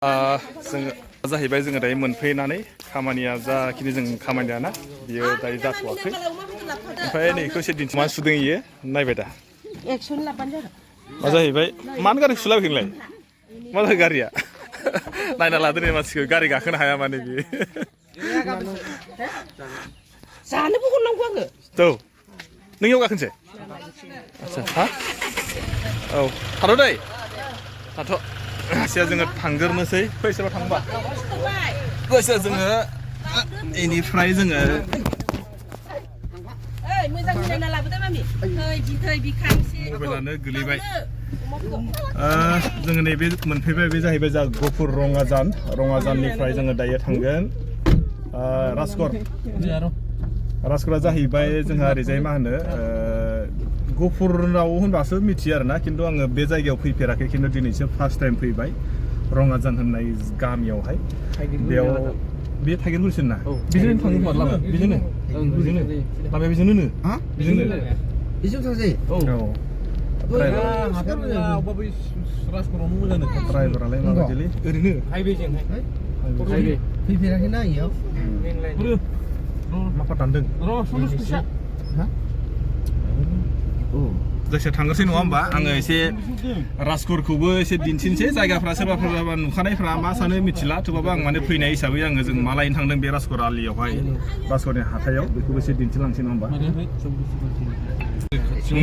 जोङो जाहैबाय जोङो दायो मोनफैनानै खामानिया जाखिनि जों खामानियाना बियो दायो जाथ'वाखै ओमफ्राय नै बेखौ एसे दिन्थि मा सुदों इयो नायबाय दा मा जाहैबाय मानो गारि सुलाबायखो नोंलाय मा जाखो गारिया नायना लादो नै मानसिखौ गारि गाखोनो हाया माने बियो जानोबो हरनांगौ आङो औ नों इयाव गाखोनोसै आदसा हा औ थाथ' दै थाथ' एसे जोङो थांगोरनोसै फै सोरबा थांबा गोसो जोङो बेनिफ्राय जोङो मोजां मिलायना लाबोदो मामि बिथै बिखांसे मबाइलानो गोलैबाय जोङो नैबे मोनफैबाय बे जाहैबाय जा गफुर रङाजाननिफ्राय जोङो दायो थांगोन राजगरा जाहैबाय जोंहा ओरैजाय मा होनो गफुराव होनबासो मिथियो आरोना खिन्थु आङो बे जायगायाव फैफेराखै खिन्थु दिनैसो फार्स्ट टाइम फैबाय रङाजान होननाय गामियावहाय बेयाव बे थाइगेरगुरिसो ना बिजोंनो थाङो खोमा लामा बिजोंनो लामाया बिजोंनो बिजोंनो बेजों थांसै औ ड्राइभारालाय माबायदिलै ओरैनो फैफेराखैना इयाव माखा दानदों जायखिया थांगोरसै नङा होमबा आङो एसे राजगरखौबो एसे दिन्थिनोसै जायगाफ्रा सोरबा नुखानायफ्रा मा सानो मिथिला थेवबाबो आं माने फैनाय हिसाबै आङो जों मा लायनो थांदों बे राजगर आलियावहाय राजगरनि हाथायाव बेखौबो एसे दिन्थिलांसै नङा होमबा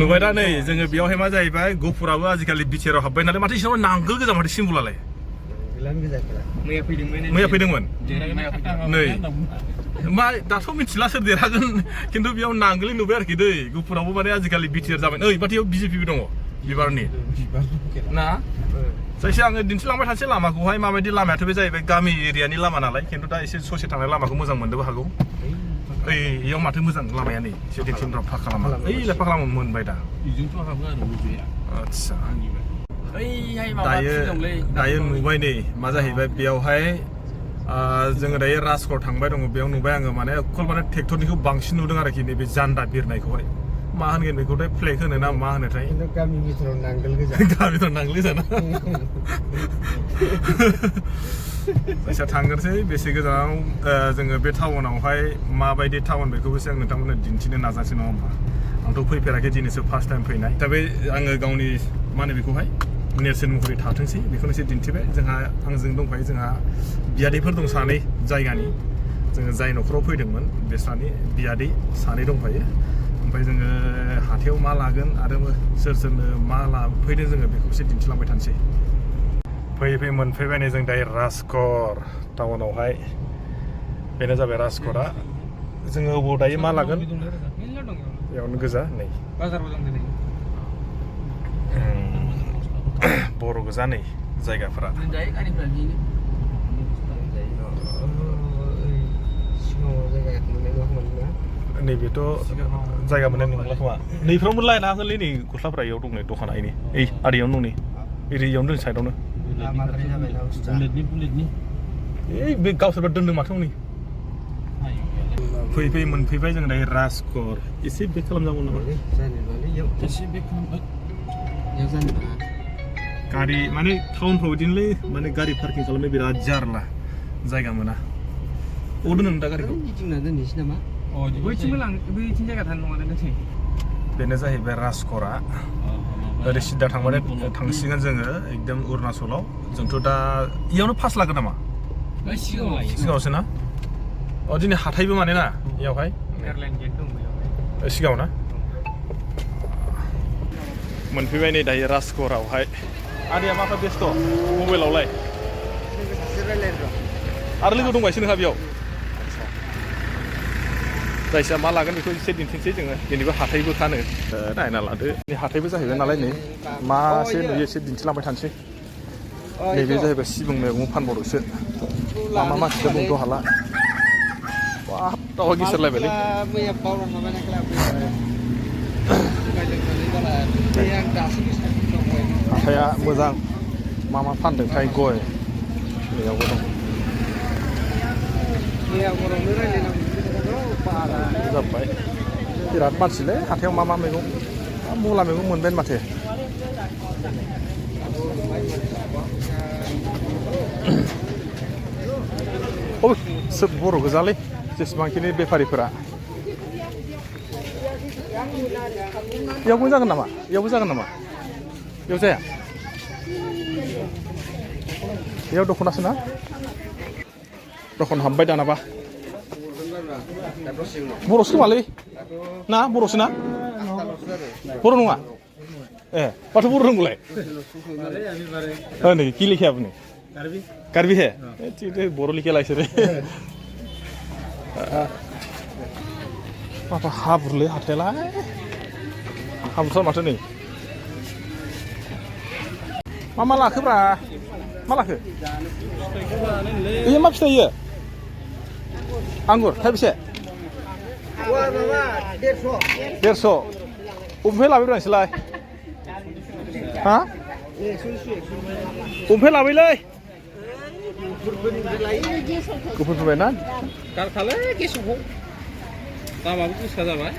नुबाय दा नै जोङो बेयावहाय मा जाहैबाय गफुराबो आजिखालि बिटिआराव हाबबाय नालाय माथो इसोर नांगोल गोजा माथो सिम्बलालाय मैया फैदोंमोन नै मा दाथ' मिथिला सोर देरहागोन खिन्थु बेयाव नांगोलि नुबाय आरोखि दै गफुरावबो माने आजिखालि बिटिआर जाबाय ओइ बाथियाव बिजेपिबो दङ बिबारनि ना जायखिया आङो दिन्थिलांबाय थानोसै लामाखौहाय माबायदि लामायाथ' बे जाहैबाय गामि एरियानि लामा नालाय खिन्थु दा एसे ससे थांनाय लामाखौ मोजां मोननोबो हागौ ओइ इयाव माथो मोजां लामाया नै एसे दिन्थिनो फाखा लामा ओइलाय फाखा लामा मोनबाय दा आदसा दायो नुबाय नै मा जाहैबाय बेयावहाय जोङो दायो राजगर थांबाय दङ बेयाव नुबाय आङो माने अकल माने ट्रेक्टरनिखौ बांसिन नुदों आरोखि नैबे जान्दा बिरनायखौहाय मा होनगोन बेखौथाय फ्लेग होनो ना मा होनोथाय गामि भितराव नांगोल गोजा गामिफ्राव नांगोल गोजा ना जायखिया थांगोरसै बेसे गोजानाव जोङो बे टाउनावहाय माबायदि टाउन बेखौबो एसे आं नोंथांमोननो दिन्थिनो नाजासै नङा होमबा आंथ' फैफेराखै दिनैसो फार्स्ट टाइम फैनाय दा बे आङो गावनि मा होनो बेखौहाय नेरसोन महरै थाथोंसै बेखौनो एसे दिन्थिबाय जोंहा आंजों दंफायो जोंहा बियादैफोर दं सानै जायगानि जोङो जाय न'खराव फैदोंमोन बे बियादै सानै दंफायो ओमफ्राय जोङो हाथायाव मा लागोन आरो सोरनो मा लाफैदों जोङो बेखौ एसे दिन्थिलांबाय थानोसै फैयै मोनफैबाय नै जों दायो राजगर टाउनावहाय बेनो जाबाय राजगरा जोङो अबाव दायो मा लागोन बेयावनो गोजा नै बर' गोजा नै जायगाफोरा नैबेथ' जायगा मोननाय नंला खोमा नैफ्रावबो लायनो हागोनलै नै गस्लाफ्रा इयाव दं नै दखाना ओइ आदैयावनो दं नै एरियावनो दं साइडआवनो बे गावसोरबा दोनदों माथो नै फैयै मोनफैबाय जों दायो राजगर एसे बेक खालामजागौ नामा गारि माने टाउनफ्राव बिदिनोलै माने गारि पार्किं खालामनो बिराद जारला जायगा मोना अबाव दोनो दा गारिखौ बेनो जाहैबाय राजगरा ओरै सिदा थांबानो थांसिगोन जोङो एकदम अरुणाचलाव जोंथ' दा इयावनो पास लागोन नामा सिगाङावसो ना दिनै हाथायबो माने ना इयावहाय सिगाङाव ना मोनफैबाय नै दायो राजगरावहाय आदैया माफा बेस्थ' मबाइलावलाय आरो लोगो दंबायसो नोंहा बेयाव जायखिया मा लागोन बेखौ एसे दिन्थिनोसै जोङो दिनैबो हाथायबो खानो नायना लादो हाथायबो जाहैबाय नालाय नै मासे नुयो एसे दिन्थिलांबाय थानोसै नैबे जाहैबाय सिबुं मैगं फानबावदोंसो मा मानसिया बुंथ' हाला दाउआ गिसेरलायबायलै हाथाया मोजां मा फानदोंथाय गय बेयावबो दं जाबाय बिराद मानसिलै हाथायाव मा मैगं मुला मैगं मोनबाय माथो Oh, sob बर' गोजालै जेसेबांखिनि बेफारिफोरा इयावबो जागोन नामा इयावबो इयाव जाया इयाव दख'नासो ना दख'ना हाबबाय दानाबा बर'सो खोमालै ना बर'सो ना बर' नङा ए माथो बर' रोंगौलाय नै কি লিখে আপনি কার্বি হে ঠিক বড় লিখে লাইছে রে माबा हाब्रुलै हाथायालाय हाब्रुथार माथो नै मा लाखोब्रा मा लाखो इयो मा फिथाइ इयो आंगुर थाइबेसे 150 अबेनिफ्राय लाबोदों नोंसोरलाय हा अबेनिफ्राय लाबोलै गुफुरफोरबाय ना गारखालै गेसखौ दामाबो गोसा जाबाय